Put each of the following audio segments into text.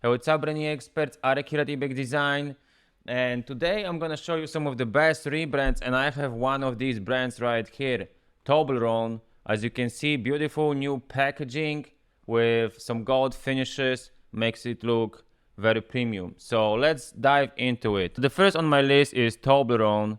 Hey, what's up, branding experts? Arek here at eBay Design. And today I'm gonna show you some of the best rebrands, and I have one of these brands right here, Toblerone. As you can see, beautiful new packaging with some gold finishes, makes it look very premium. So let's dive into it. The first on my list is Toblerone,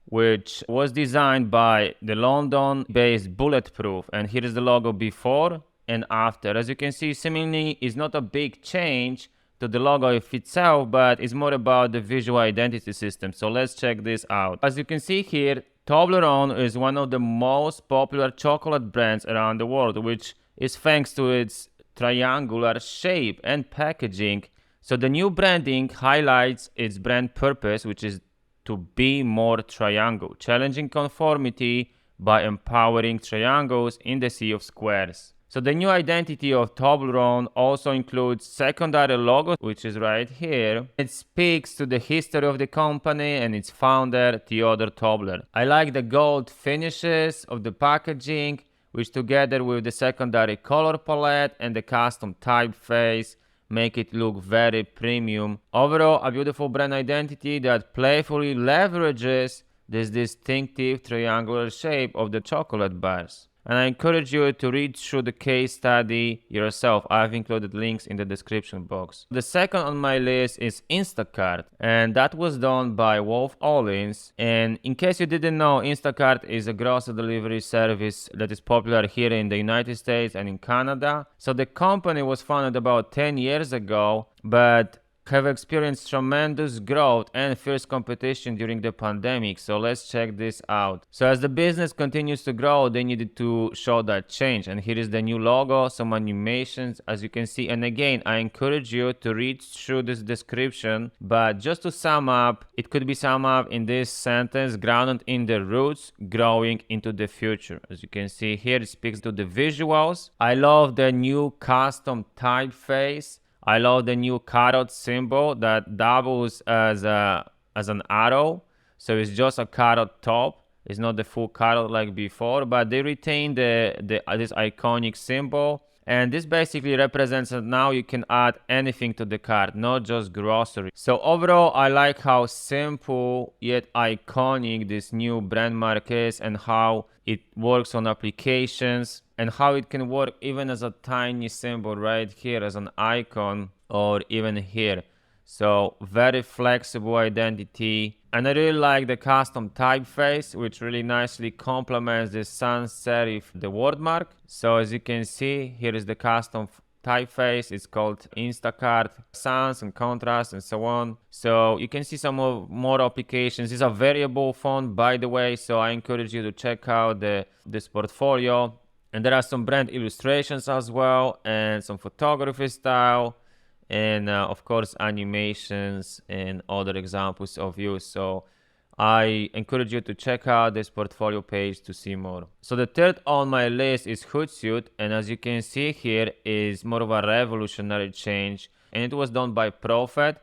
which was designed by the London-based Bulletproof, and here is the logo before and after. As you can see, seemingly is not a big change to the logo itself, but it's more about the visual identity system. So let's check this out. As you can see here, Toblerone is one of the most popular chocolate brands around the world, which is thanks to its triangular shape and packaging. So the new branding highlights its brand purpose, which is to be more triangle, challenging conformity by empowering triangles in the sea of squares. So the new identity of Toblerone also includes secondary logo, which is right here. It speaks to the history of the company and its founder, Theodor Tobler. I like the gold finishes of the packaging, which together with the secondary color palette and the custom typeface make it look very premium. Overall, a beautiful brand identity that playfully leverages this distinctive triangular shape of the chocolate bars. And I encourage you to read through the case study yourself. I've included links in the description box. The second on my list is Instacart, and that was done by Wolf Ollins. And in case you didn't know, Instacart is a grocery delivery service that is popular here in the United States and in Canada. So the company was founded about 10 years ago, but have experienced tremendous growth and fierce competition during the pandemic. So let's check this out. So as the business continues to grow, they needed to show that change. And here is the new logo, some animations, as you can see. And again, I encourage you to read through this description. But just to sum up, it could be summed up in this sentence: grounded in the roots, growing into the future. As you can see here, it speaks to the visuals. I love the new custom typeface. I love the new carrot symbol that doubles as an arrow. So it's just a carrot top. It's not the full carrot like before, but they retain this iconic symbol. And this basically represents that now you can add anything to the cart, not just grocery. So overall, I like how simple yet iconic this new brand mark is, and how it works on applications, and how it can work even as a tiny symbol right here as an icon, or even here. So very flexible identity. And I really like the custom typeface, which really nicely complements the sans serif, the word mark. So as you can see, here is the custom typeface. It's called Instacart, sans and contrast and so on. So you can see some more applications. It's a variable font, by the way, so I encourage you to check out this portfolio. And there are some brand illustrations as well, and some photography style, and of course animations and other examples of use. So I encourage you to check out this portfolio page to see more. So the third on my list is Hootsuite, and as you can see here is more of a revolutionary change, and it was done by Prophet.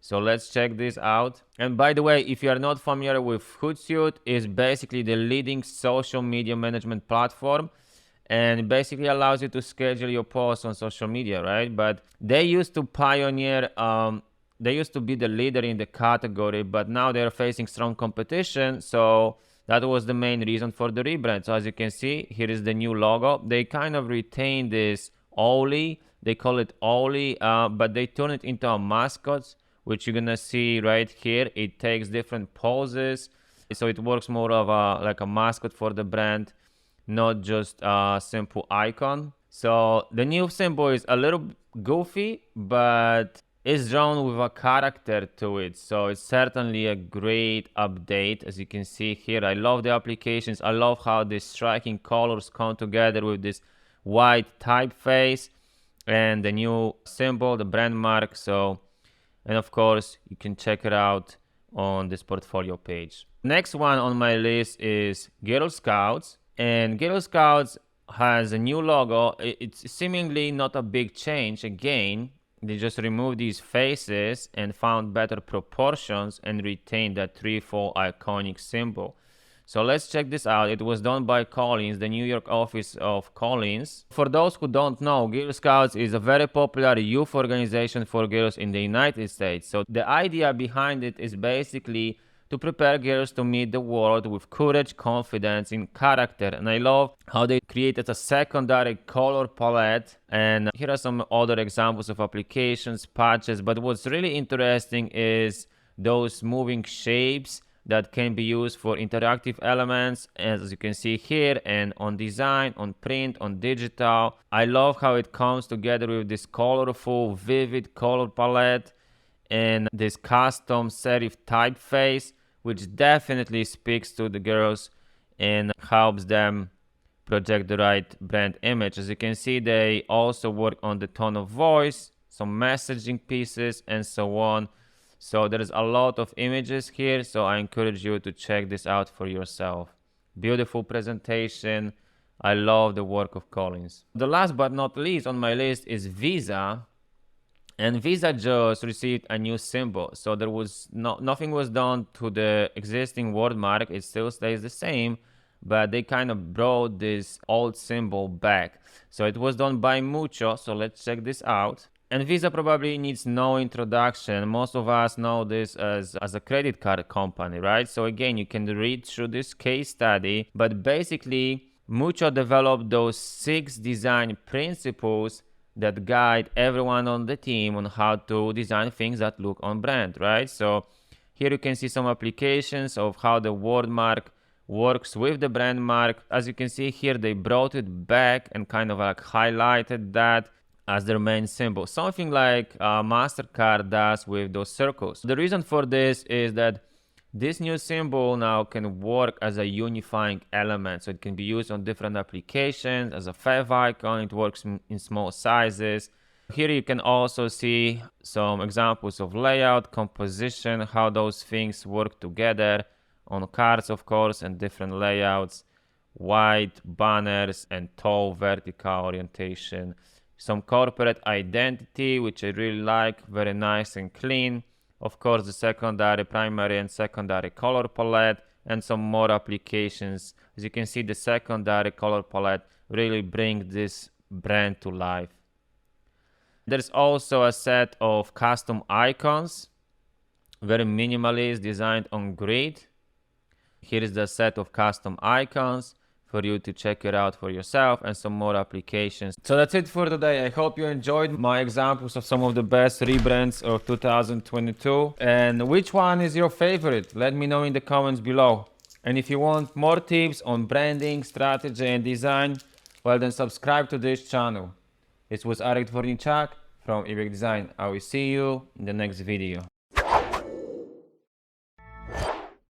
So let's check this out. And by the way, if you are not familiar with Hootsuite, it's basically the leading social media management platform, and it basically allows you to schedule your posts on social media, right? But they used to pioneer, they used to be the leader in the category, but now they're facing strong competition. So that was the main reason for the rebrand. So as you can see, here is the new logo. They kind of retain this Oli, they call it Oli, but they turn it into a mascot, which you're gonna see right here. It takes different poses, so it works more of like a mascot for the brand, not just a simple icon. So the new symbol is a little goofy, but it's drawn with a character to it. So it's certainly a great update. As you can see here, I love the applications. I love how the striking colors come together with this white typeface and the new symbol, the brand mark. So, and of course, you can check it out on this portfolio page. Next one on my list is GirlScouts. And GirlScouts has a new logo. It's seemingly not a big change. Again, they just removed these faces and found better proportions and retained that threefold iconic symbol. So let's check this out. It was done by Collins, the New York office of Collins. For those who don't know, Girl Scouts is a very popular youth organization for girls in the United States. So the idea behind it is basically to prepare girls to meet the world with courage, confidence, and character. And I love how they created a secondary color palette. And here are some other examples of applications, patches. But what's really interesting is those moving shapes that can be used for interactive elements, as you can see here, and on design, on print, on digital. I love how it comes together with this colorful, vivid color palette and this custom serif typeface, which definitely speaks to the girls and helps them project the right brand image. As you can see, they also work on the tone of voice, some messaging pieces, and so on. So there's a lot of images here, so I encourage you to check this out for yourself. Beautiful presentation. I love the work of Collins. The last but not least on my list is Visa. And Visa just received a new symbol. So there was nothing was done to the existing wordmark. It still stays the same, but they kind of brought this old symbol back. So it was done by Mucho. So let's check this out. And Visa probably needs no introduction. Most of us know this as a credit card company, right? So again, you can read through this case study, but basically Mucho developed those 6 design principles that guide everyone on the team on how to design things that look on brand, right? So here you can see some applications of how the word mark works with the brand mark. As you can see here, they brought it back and kind of like highlighted that as their main symbol, something like MasterCard does with those circles. The reason for this is that this new symbol now can work as a unifying element, so it can be used on different applications as a fav icon. It works in small sizes. Here you can also see some examples of layout, composition, how those things work together on cards, of course, and different layouts, wide banners and tall vertical orientation. Some corporate identity, which I really like, very nice and clean. Of course, the secondary, primary and secondary color palette, and some more applications. As you can see, the secondary color palette really brings this brand to life. There's also a set of custom icons, very minimalist, designed on grid. Here is the set of custom icons for you to check it out for yourself, and some more applications. So that's it for today. I hope you enjoyed my examples of some of the best rebrands of 2022. And which one is your favorite? Let me know in the comments below. And if you want more tips on branding, strategy, and design, well then subscribe to this channel. This was Arek Dworniczak from eBay Design. I will see you in the next video.